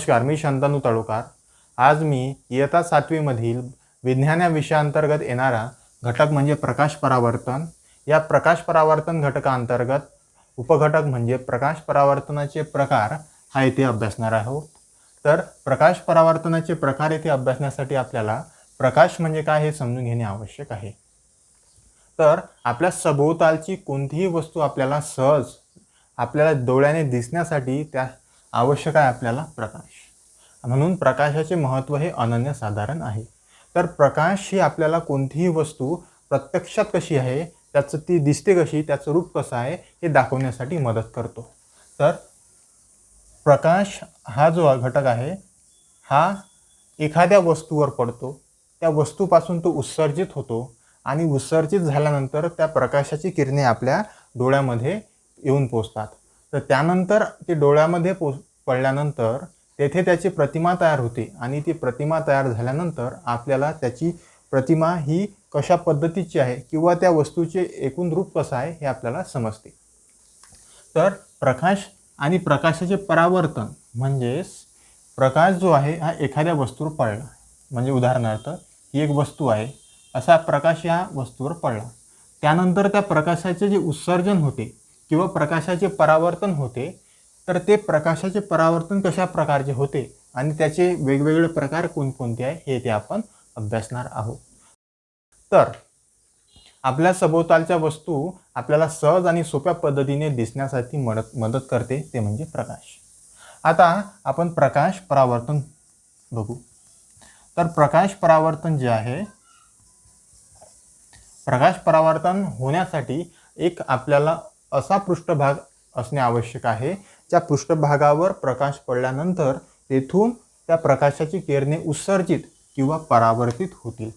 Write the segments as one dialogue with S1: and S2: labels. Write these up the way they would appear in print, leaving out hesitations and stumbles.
S1: नमस्कार, मी शंतनू तळोकार। आज मी इयत्ता 7वी मधील विज्ञान या विषयाअंतर्गत येणारा घटक म्हणजे प्रकाश परावर्तन, या प्रकाश परावर्तन घटकाअंतर्गत उपघटक म्हणजे प्रकाश परावर्तनाचे प्रकार हा इथे अभ्यासणार आहोत। तर प्रकाश परावर्तनाचे प्रकार इथे अभ्यासण्यासाठी आपल्याला प्रकाश म्हणजे काय हे समजून घेणे आवश्यक आहे। तर आपल्या सभोवतालची कोणतीही वस्तू आपल्याला सहज आपल्याला डोळ्याने दिसण्यासाठी त्या आवश्यक आहे आपल्याला प्रकाश, म्हणून प्रकाशाचे महत्त्व हे अनन्यसाधारण आहे। तर प्रकाश ही आपल्याला कोणतीही वस्तू प्रत्यक्षात कशी आहे, त्याचं ती दिसते कशी, त्याचं रूप कसं आहे हे दाखवण्यासाठी मदत करतो। तर प्रकाश हा जो घटक आहे हा एखाद्या वस्तूवर पडतो, त्या वस्तूपासून तो उत्सर्जित होतो आणि उत्सर्जित झाल्यानंतर त्या प्रकाशाची किरणे आपल्या डोळ्यामध्ये येऊन पोचतात। तर त्यानंतर ते डोळ्यामध्ये पडल्यानंतर तेथे त्याची प्रतिमा तयार होते आणि ती प्रतिमा तयार झाल्यानंतर आपल्याला त्याची प्रतिमा ही कशा पद्धतीची आहे किंवा त्या वस्तूचे एकूण रूप कसं आहे हे आपल्याला समजते। तर प्रकाश आणि प्रकाशाचे परावर्तन म्हणजेच प्रकाश जो आहे हा एखाद्या वस्तूवर पडला, म्हणजे उदाहरणार्थ ही एक वस्तू आहे, असा प्रकाश या वस्तूवर पडला, त्यानंतर त्या प्रकाशाचे जे उत्सर्जन होते किंवा प्रकाशाचे परावर्तन होते, तर ते प्रकाशाचे परावर्तन कशा प्रकारचे होते आणि त्याचे वेगवेगळे प्रकार कोणकोणते आहे हे ते आपण अभ्यासणार आहोत। तर आपल्या सभोवतालच्या वस्तू आपल्याला सहज आणि सोप्या पद्धतीने दिसण्यासाठी मदत करते, ते म्हणजे प्रकाश। आता आपण प्रकाश परावर्तन बघू। तर प्रकाश परावर्तन जे आहे, प्रकाश परावर्तन होण्यासाठी एक आपल्याला असा पृष्ठभाग असणे आवश्यक आहे, ज्या पृष्ठभागावर प्रकाश पडल्यानंतर तेथून त्या प्रकाशाची किरणे उत्सर्जित किंवा परावर्तित होतील,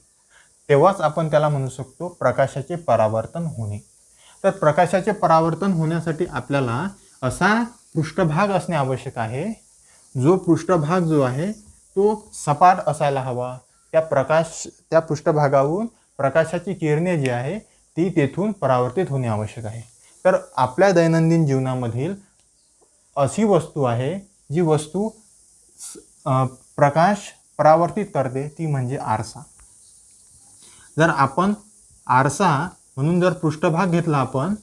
S1: तेव्हाच आपण त्याला म्हणू शकतो प्रकाशाचे परावर्तन होणे। तर प्रकाशाचे परावर्तन होण्यासाठी आपल्याला असा पृष्ठभाग असणे आवश्यक आहे, जो पृष्ठभाग जो आहे तो सपाट असायला हवा। त्या पृष्ठभागावरून प्रकाशाची किरणे जी आहे ती तेथून परावर्तित होणे आवश्यक आहे। तर आपल्या दैनंदिन जीवनामधील अशी वस्तू आहे जी वस्तू प्रकाश परावर्तित करते, ती म्हणजे आरसा। जर आपण आरसा म्हणून जर पृष्ठभाग घेतला, आपण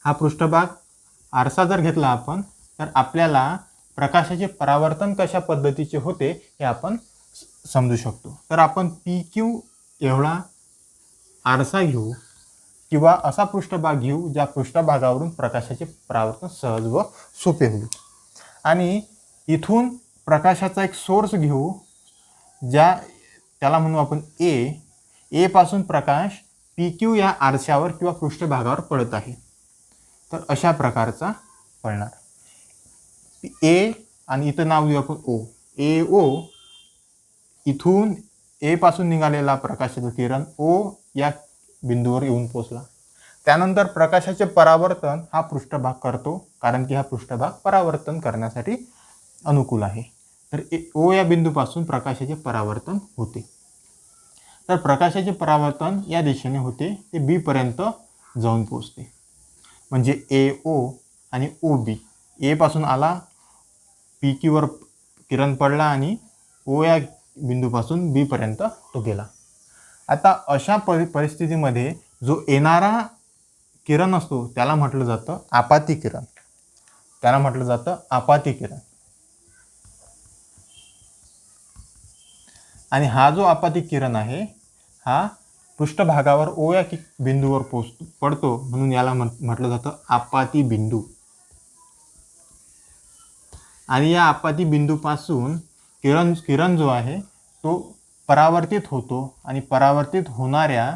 S1: हा पृष्ठभाग आरसा जर घेतला आपण, तर आपल्याला प्रकाशाचे परावर्तन कशा पद्धतीचे होते हे आपण समजू शकतो। तर आपण PQ एवढा आरसा घेऊ किंवा असा पृष्ठभाग घेऊ ज्या पृष्ठभागावरून प्रकाशाचे परावर्तन सहज व सोपे होईल, आणि इथून प्रकाशाचा एक सोर्स घेऊ, त्याला म्हणू आपण ए पासून प्रकाश PQ या आरशावर किंवा पृष्ठभागावर पडत आहे, तर अशा प्रकारचा पडणार ए, आणि इथं नाव देऊ आपण ओ। इथून ए पासून निघालेला प्रकाशाचा किरण ओ या बिंदूवर येऊन पोचला, त्यानंतर प्रकाशाचे परावर्तन हा पृष्ठभाग करतो, कारण की हा पृष्ठभाग परावर्तन करण्यासाठी अनुकूल आहे। तर ओ या बिंदूपासून प्रकाशाचे परावर्तन होते। तर प्रकाशाचे परावर्तन या दिशेने होते, ते बी पर्यंत जाऊन पोचते, म्हणजे AO आणि OB। ए पासून आला, PQ वर किरण पडला आणि ओ या बिंदूपासून बी पर्यंत तो गेला। आता अशा परिस्थितीमध्ये जो येणारा किरण असतो त्याला म्हटलं जातं आपाती किरण, आणि हा जो आपाती किरण आहे हा पृष्ठभागावर ओ या बिंदूवर पडतो, म्हणून याला म्हटलं जातं आपाती बिंदू। आणि या आपाती बिंदूपासून किरण जो आहे तो परावर्तित होतो, आणि परावर्तित होणाऱ्या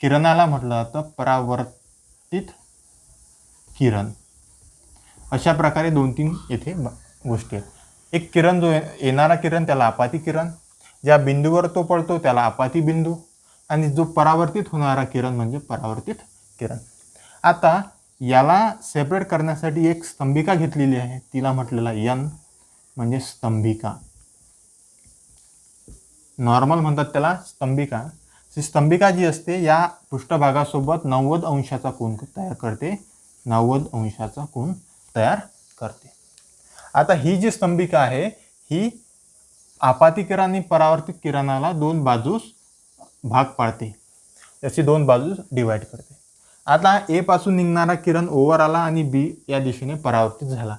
S1: किरणाला म्हटलं जातं परावर्तित किरण। अशा प्रकारे 2-3 येथे गोष्टी आहेत। एक किरण जो येणारा किरण त्याला आपाती किरण, ज्या बिंदूवर तो पडतो त्याला आपाती बिंदू, आणि जो परावर्तित होणारा किरण म्हणजे परावर्तित किरण। आता याला सेपरेट करण्यासाठी एक स्तंभिका घेतलेली आहे, तिला म्हटलेला N म्हणजे स्तंभिका, नॉर्मल म्हणतात त्याला स्तंभिका। ही स्तंभिका जी असते या पृष्ठभागासोबत 90 अंशाचा कोन तयार करते, 90 अंशाचा कोन तयार करते। आता ही जी स्तंभिका आहे ही आपाती किरण आणि परावर्तित किरणाला दोन बाजूस भाग पाडते, त्याची दोन बाजूस डिवाइड करते. आता ए पासून निघणारा किरण ओवर आला आणि बी या दिशेने परावर्तित झाला.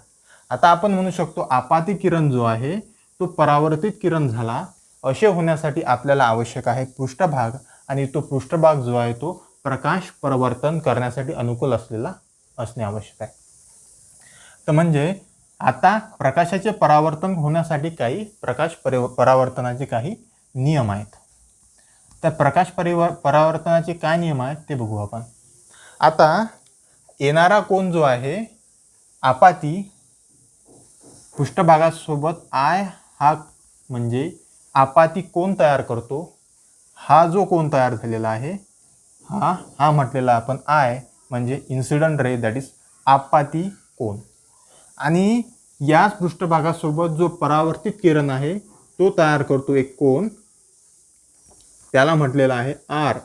S1: आता आपण म्हणू शकतो आपाती किरण जो आहे तो परावर्तित किरण झाला. असे होण्यासाठी आपल्याला आवश्यक आहे पृष्ठभाग, आणि तो पृष्ठभाग जो आहे तो प्रकाश परावर्तन करण्यासाठी अनुकूल असलेला असणे आवश्यक आहे. तर म्हणजे आता प्रकाशाचे परावर्तन होण्यासाठी काही परावर्तनाचे काही नियम आहेत. तर परावर्तनाचे काय नियम आहेत ते बघू आपण. आता येणारा कोन जो आहे आपाती पृष्ठभागासोबत आय हा म्हणजे आपाती कोन तयार करतो. हा जो कोन तयार झालेला आहे हा म्हटलेला आपण आय म्हणजे इन्सिडंट रे, दॅट इज आपाती कोन. आणि याच पृष्ठभागासोबत जो परावर्तित किरण आहे तो तयार करतो एक कोन, त्याला म्हटलेला आहे आर.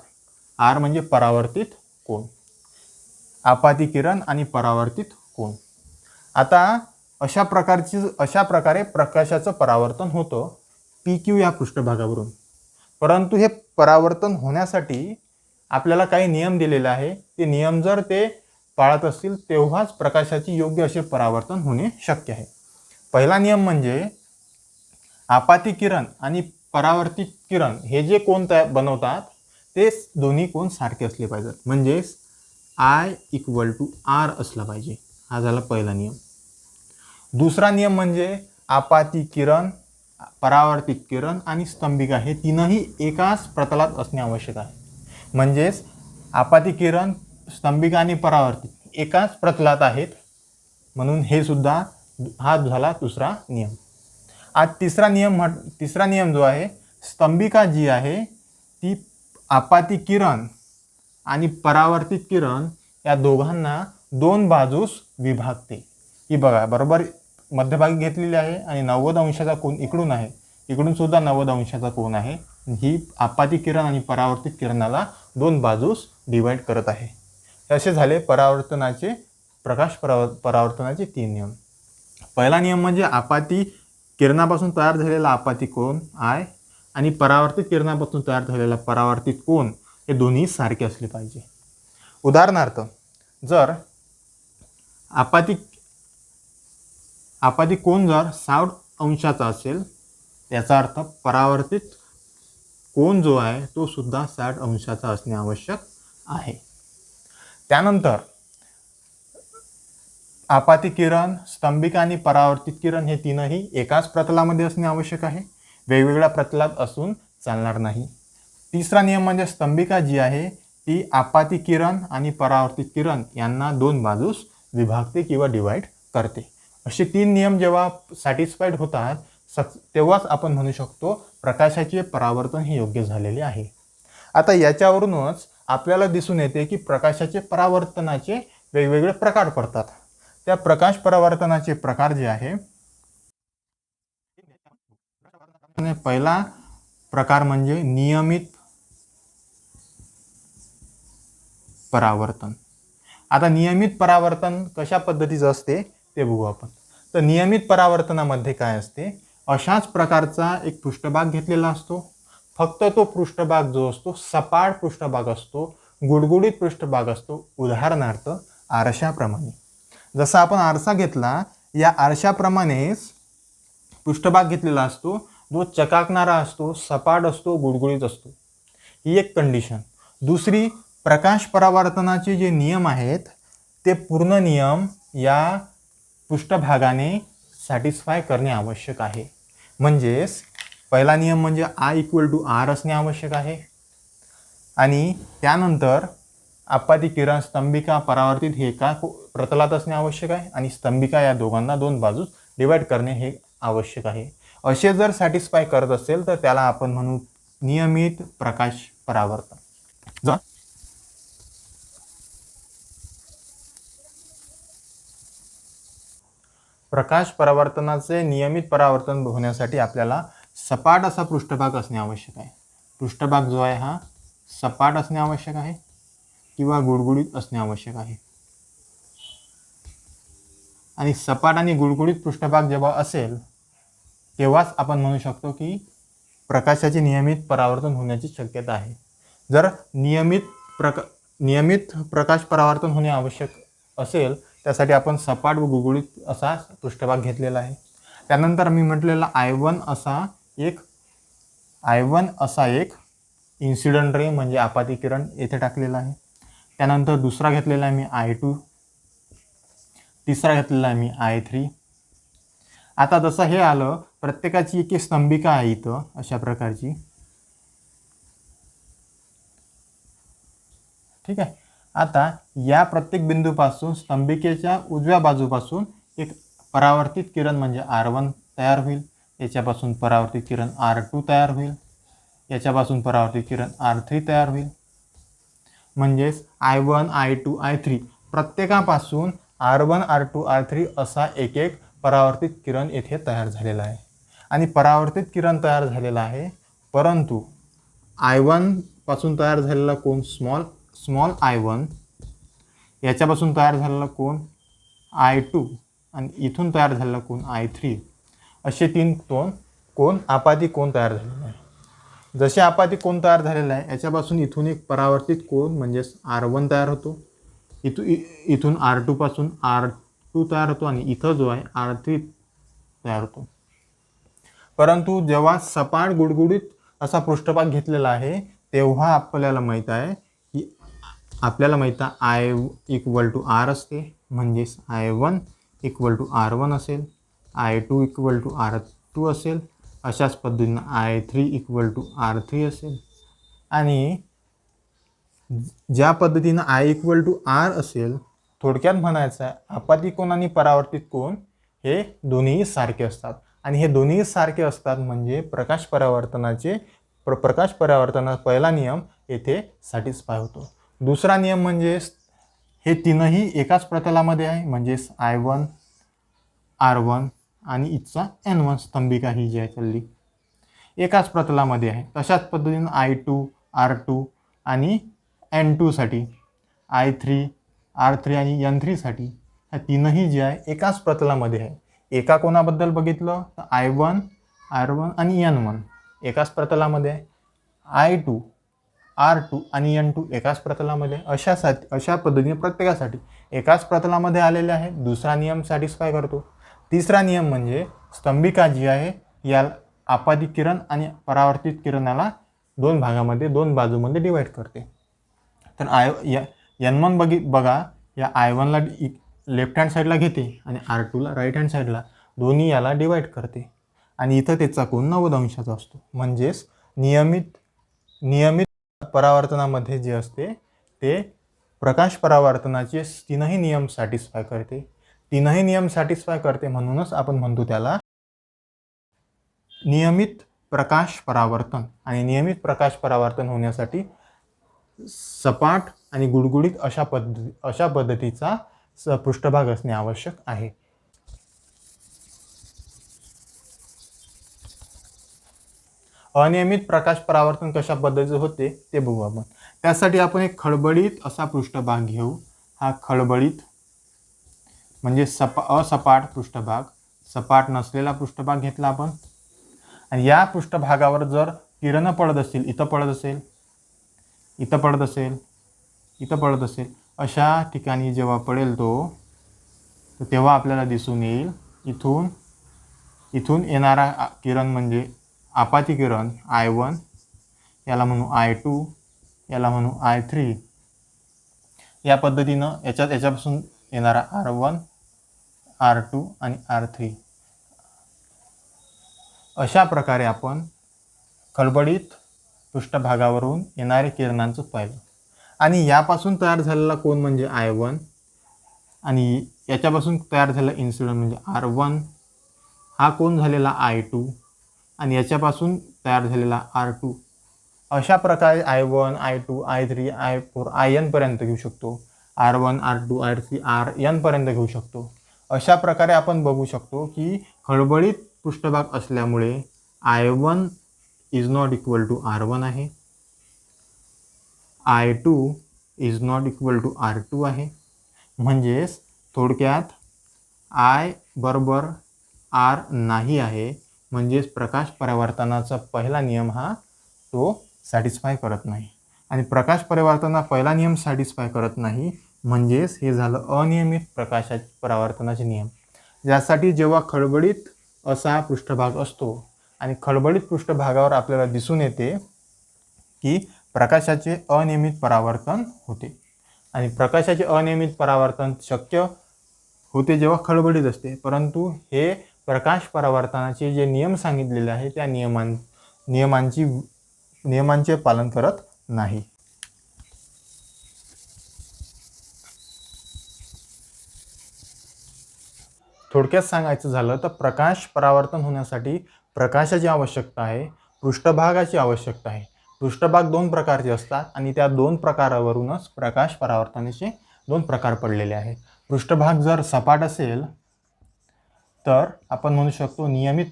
S1: आर म्हणजे परावर्तित कोन, आपाती किरण आणि परावर्तित कोन. आता अशा प्रकारे प्रकाशाचं परावर्तन होतं पी क्यू या पृष्ठभागावरून. परंतु हे परावर्तन होण्यासाठी आपल्याला काही नियम दिलेले आहे. ते नियम जर ते पाळत असतील तेव्हाच प्रकाशाची योग्य असे परावर्तन होणे शक्य आहे. पहिला नियम म्हणजे आपाती किरण आणि परावर्तित किरण हे जे कोन बनवतात ते दोन्ही कोन सारखे असले पाहिजेत. म्हणजेच आय इक्वल टू आर असला पाहिजे. हा झाला पहिला नियम. दुसरा नियम म्हणजे आपाती किरण, परावर्तित किरण आणि स्तंभिका हे तीनही एकाच प्रतलात असणे आवश्यक आहे. म्हणजेच आपाती किरण, स्तंभिका आणि परावर्तित एकाच प्रतलात आहेत, म्हणून हे सुद्धा हा झाला दुसरा नियम. आज तिसरा नियम जो आहे, स्तंभिका जी आहे ती आपाती किरण आणि परावर्तित किरण या दोघांना दोन बाजूस विभागते. ही बघा बरोबर मध्यभागी घेतलेली आहे आणि 90 अंशाचा कोन इकडून आहे, इकडून सुद्धा 90 अंशाचा कोन आहे. ही आपाती किरण आणि परावर्तित किरणाला दोन बाजूस डिवाइड करत आहे. असे झाले परावर्तनाचे तीन नियम. पहिला नियम म्हणजे आपाती किरणापासून तयार झालेला आपाती कोन आय आणि परावर्तित किरणापासून तयार झालेला परावर्तित कोन हे दोन्ही सारखे असले पाहिजे. उदाहरणार्थ जर आपाती कोन जर 60 अंशाचा असेल याचा अर्थ परावर्तित कोन जो आहे तो सुद्धा 60 अंशाचा असणे आवश्यक आहे. त्यानंतर आपाती किरण, स्तंभिका आणि परावर्तित किरण हे तीनही एकाच प्रतलामध्ये असणे आवश्यक आहे. वेगवेगळ्या प्रतलात असून चालणार नाही. तिसरा नियम म्हणजे स्तंभिका जी आहे ती आपाती किरण आणि परावर्तित किरण यांना दोन बाजूस विभागते किंवा डिवाइड करते. असे तीन नियम जेव्हा सॅटिस्फाईड होतात तेव्हाच आपण म्हणू शकतो प्रकाशाचे परावर्तन हे योग्य झालेले आहे. आता याच्यावरूनच आपल्याला दिसून येते की प्रकाशाचे परावर्तनाचे वेगवेगळे प्रकार पडतात. त्या प्रकाश परावर्तनाचे प्रकार जे आहे, पहिला प्रकार म्हणजे नियमित परावर्तन. आता नियमित परावर्तन कशा पद्धतीचं असते ते बघू आपण. तर नियमित परावर्तनामध्ये काय असते, अशाच प्रकारचा एक पृष्ठभाग घेतलेला असतो. फक्त तो पृष्ठभाग जो असतो सपाट पृष्ठभाग असतो, गुडगुडीत पृष्ठभाग असतो. उदाहरणार्थ आरशाप्रमाणे. जसा आपण आरसा घेतला, या आरशाप्रमाणेच पृष्ठभाग घेतलेला असतो जो चकाकणारा असतो, सपाट असतो, गुडगुडीत असतो. ही एक कंडिशन. दुसरी, प्रकाश परावर्तनाचे जे नियम आहेत ते पूर्ण नियम या पृष्ठभागाने सॅटिस्फाय करणे आवश्यक आहे. म्हणजेच पहिला नियम म्हणजे आय इक्वल टू आर असणे आवश्यक आहे. आणि त्यानंतर आपाती किरण, स्तंभिका, परावर्तित हे एका प्रतलात असणे आवश्यक आहे. आणि स्तंभिका या दोघांना दोन बाजूस डिवाइड करणे हे आवश्यक आहे. असे जर सॅटिस्फाय करत असेल तर त्याला आपण म्हणू नियमित प्रकाश परावर्तन. प्रकाश परावर्तनाचे नियमित परावर्तन होण्यासाठी आपल्याला सपाट असा पृष्ठभाग असणे आवश्यक आहे. पृष्ठभाग जो आहे हा सपाट असणे आवश्यक आहे किंवा गुडगुडीत असणे आवश्यक आहे. आणि सपाट आणि गुळगुळीत पृष्ठभाग जेव्हा असेल तेव्हाच आपण म्हणू शकतो की प्रकाशाचे नियमित परावर्तन होण्याची शक्यता आहे. जर नियमित प्रकाश परावर्तन होणे आवश्यक असेल त्यासाठी आपण सपाट व गुळगुळीत असा पृष्ठभाग घेतलेला आहे. त्यानंतर मी म्हटलेला I1 असा एक इन्सिडंट रे म्हणजे आपाती किरण येथे टाकलेला आहे. त्यानंतर दुसरा घेतलेला आहे मी I2, तिसरा घेतलेला आहे मी I3. आता जसं हे आलं, प्रत्येकाची एक स्तंभिका आहे इथं अशा प्रकारची, ठीक आहे. आता या प्रत्येक बिंदूपासून स्तंभिकेच्या उजव्या बाजूपासून एक परावर्तित किरण म्हणजे R1 तयार होईल, याच्यापासून परावर्तित किरण R2 तयार होईल, याच्यापासून परावर्तित किरण R3 तयार होईल. म्हणजेच I1, I2, I3 प्रत्येकापासून R1, R2, R3 असा एक एक परावर्तित किरण येथे तयार झालेला आहे. आणि परावर्तित किरण तयार झालेला आहे, परंतु I1 पासून तयार झालेला कोण स्मॉल I1, याच्यापासून तयार झालेला कोण I2 आणि इथून तयार झालेला कोण I3, असे तीन कोण आपाती कोण तयार झालेला आहे. जसे आपाती कोण तयार झालेला आहे याच्यापासून इथून एक परावर्तित कोण म्हणजेच R1 तयार होतो, इथून R2 पासून R2 तयार होतो आणि इथं जो आहे R3 तयार होतो. परंतु जेव्हा सपाट गुळगुळीत असा पृष्ठभाग घेतलेला आहे तेव्हा आपल्याला माहीत आहे की I इक्वल टू R असते, म्हणजेच I1 इक्वल टू R1 असेल, I2 इक्वल टू R2 असेल, अशाच पद्धतीनं I3 इक्वल टू R3 असेल. आणि ज्या पद्धतीनं I इक्वल टू R असेल, थोडक्यात म्हणायचं आहे आपाती कोण आणि परावर्तित कोण हे दोन्ही सारखे असतात. आणि हे दोन्ही सारखे असतात म्हणजे प्रकाश परावर्तनाचा पहिला नियम येथे सॅटिस्फाय होतो. दुसरा नियम म्हणजे हे तीनही एकाच प्रतलामध्ये आहे, म्हणजेच I1, R1 आणि इथचा N1 स्तंभिका ही जी आहे चालली एकाच प्रतलामध्ये आहे. तशाच पद्धतीनं I2, R2 आणि N2 साठी, I3, R3 आणि N3 साठी ह्या तीनही जे आहे एकाच प्रतलामध्ये आहे. एका कोणाबद्दल बघितलं तर I1, R1 आणि N1 एकाच प्रतलामध्ये आहे, I2, R2 आणि N2 एकाच प्रतलामध्ये. अशा पद्धतीने प्रत्येकासाठी एकाच प्रतलामध्ये आलेले आहे. दुसरा नियम सॅटिस्फाय करतो. तिसरा नियम म्हणजे स्तंभिका जी आहे या आपाती किरण आणि परावर्तित किरणाला दोन बाजूमध्ये डिवाइड करते. तर N1 बघा या I1ला लेफ्ट हँड साईडला घेते आणि R2ला राईट हँड साईडला, दोन्ही याला डिवाइड करते आणि इथं त्याचा कोन 90 अंशाचा असतो. म्हणजेच नियमित परावर्तनामध्ये जे असते ते प्रकाश परावर्तनाचे तीनही नियम सॅटिस्फाय करते. म्हणूनच आपण म्हणतो त्याला नियमित प्रकाश परावर्तन. आणि नियमित प्रकाश परावर्तन होण्यासाठी सपाट आणि गुळगुळीत अशा पद्धतीचा पृष्ठभाग असणे आवश्यक आहे. अनियमित प्रकाश परावर्तन कशा पद्धतीचे होते ते बघू आपण. त्यासाठी आपण एक खडबडीत असा पृष्ठभाग घेऊ. हा खडबडीत म्हणजे असपाट पृष्ठभाग, सपाट नसलेला पृष्ठभाग घेतला आपण. आणि या पृष्ठभागावर जर किरण पडत असतील, इथं पडत असेल, इथं पडत असेल, इथं पडत असेल, अशा ठिकाणी जेव्हा पडेल तो तेव्हा आपल्याला दिसून येईल इथून येणारा किरण म्हणजे आपाती किरण I1, याला म्हणू I2, याला म्हणू I3, या पद्धतीनं याच्यापासून येणारा R1, R2 आणि R3 अशा प्रकारे आपण खडबडीत पृष्ठभागावरून येणारे किरणांचं पाहिलं. आणि यापासून तयार झालेला कोन म्हणजे I1 आणि याच्यापासून तयार झालेला इन्सिडेंट म्हणजे R1, हा कोन झालेला I2 आणि याच्यापासून तयार झालेला R2. अशा प्रकारे I1, I2, I3, I4, IN पर्यंत घेऊ शकतो. R1, R2, R3, RN पर्यंत घेऊ शकतो. अशा प्रकारे आपण बघू शकतो की खडबडीत पृष्ठभाग असल्यामुळे I1 is not equal to R1 आहे, I2 is not equal to R2 आहे. म्हणजेच थोडक्यात आय बरोबर आर नाही आहे, म्हणजेच प्रकाश परावर्तनाचा पहिला नियम हा तो सॅटिस्फाय करत नाही. आणि प्रकाश परावर्तनाचा पहिला नियम सॅटिस्फाय करत नाही म्हणजेच हे झालं अनियमित प्रकाश परावर्तनाचे नियम. ज्यासाठी जेव्हा खडबडीत असा पृष्ठभाग असतो आणि खडबडीत पृष्ठभागावर आपल्याला दिसून येते की प्रकाशाचे अनियमित परावर्तन होते. आणि प्रकाशाचे अनियमित परावर्तन शक्य होते जेव्हा खडबडीत असते, परंतु हे प्रकाश परावर्तनाचे जे नियम सांगितलेले आहे त्या नियमांचे पालन करत नाही. थोडक्यात सांगायचं झालं तर प्रकाश परावर्तन होण्यासाठी प्रकाशाची आवश्यकता आहे, पृष्ठभागाची आवश्यकता आहे. पृष्ठभाग दोन प्रकारचे असतात आणि त्या दोन प्रकारावरूनच प्रकाश परावर्तनाचे दोन प्रकार पडलेले आहेत. पृष्ठभाग जर सपाट असेल तर आपण म्हणू शकतो नियमित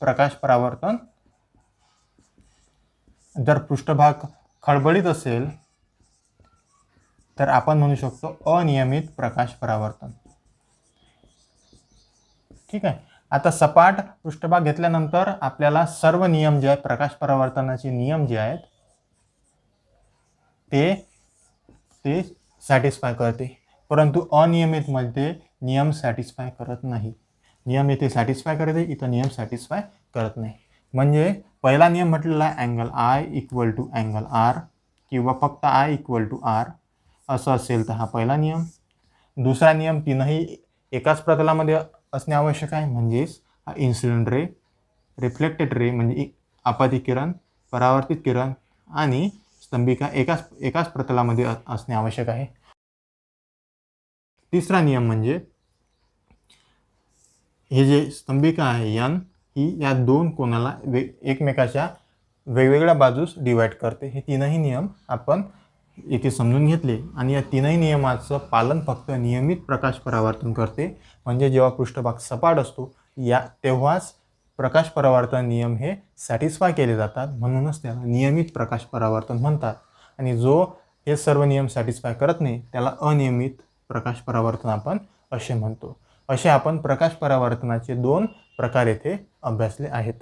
S1: प्रकाश परावर्तन. जर पृष्ठभाग खडबडीत असेल तर आपण म्हणू शकतो अनियमित प्रकाश परावर्तन. ठीक आहे. आता सपाट पृष्ठभाग घेतल्यानंतर आपल्याला सर्व नियम जे आहेत प्रकाश परावर्तनाचे नियम जे आहेत ते सॅटिस्फाय करते, परंतु अनियमितमध्ये नियम सॅटिस्फाय करत नाही. नियम इथे सॅटिस्फाय करते, इथं नियम सॅटिस्फाय करत नाही. म्हणजे पहिला नियम म्हटलेला आहे angle I equal to angle R किंवा फक्त आय इक्वल टू आर असं असेल तर हा पहिला नियम. दुसरा नियम तीनही एकाच प्रतलामध्ये असणे आवश्यक आहे, म्हणजेच इन्सिडेंट रे, रिफ्लेक्टेड रे म्हणजे आपतित किरण, परावर्तित किरण आणि स्तंभिका एकाच प्रतलामध्ये असणे आवश्यक आहे. तिसरा नियम म्हणजे हे जे स्तंभिका आहे यन ही या दोन कोणाला एकमेकाच्या वेगवेगळ्या बाजूस डिवाइड करते. हे तीनही नियम आपण इथे समजून घेतले आणि या तीनही नियमाचं पालन फक्त नियमित प्रकाश परावर्तन करते. म्हणजे जेव्हा पृष्ठभाग सपाट असतो तेव्हाच प्रकाश परावर्तन नियम हे सॅटिस्फाय केले जातात, म्हणूनच त्याला नियमित प्रकाश परावर्तन म्हणतात. आणि जो हे सर्व नियम सॅटिस्फाय करत नाही त्याला अनियमित प्रकाश परावर्तन आपण असे म्हणतो. असे आपण प्रकाश परावर्तनाचे दोन प्रकार येथे अभ्यासले आहेत.